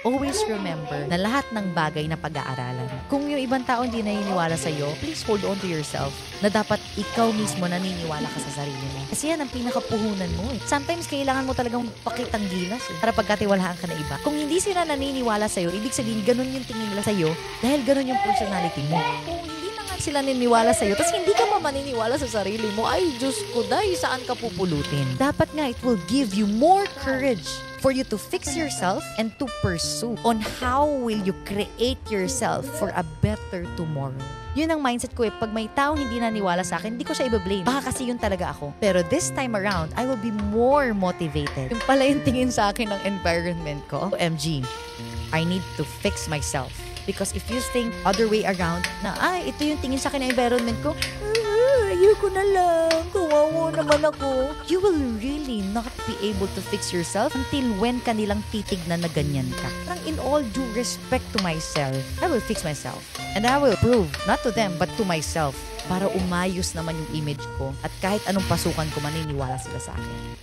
Always remember na lahat ng bagay na pag-aaralan. Kung yung ibang tao hindi naniniwala sa'yo, please hold on to yourself na dapat ikaw mismo naniniwala ka sa sarili mo. Kasi yan ang pinakapuhunan mo eh. Sometimes kailangan mo talagang pakitang gilas para pagkatiwalaan ka na iba. Kung hindi sila naniniwala sa'yo, ibig sabihin ganun yung tingin nila sa'yo dahil ganun yung personality mo. Kung hindi na nga sila naniniwala sa'yo, tapos hindi ka pa maniniwala sa sarili mo, ay Diyos ko, dahil saan ka pupulutin? Dapat nga, it will give you more courage for you to fix yourself and to pursue on how will you create yourself for a better tomorrow. Yun ang mindset ko eh. Pag may taong hindi naniwala sa akin, hindi ko siya i-blame. Baka kasi yun talaga ako. Pero this time around, I will be more motivated. Yung pala yung tingin sa akin ng environment ko. OMG, I need to fix myself. Because if you think other way around, na ito yung tingin sa akin ng environment ko, ayoko na lang, kawawa naman ako. You will really not be able to fix yourself until when kanilang titignan na ganyan ka. Parang in all due respect to myself, I will fix myself. And I will prove, not to them, but to myself, para umayos naman yung image ko at kahit anong pasukan ko, maniniwala sila sa akin.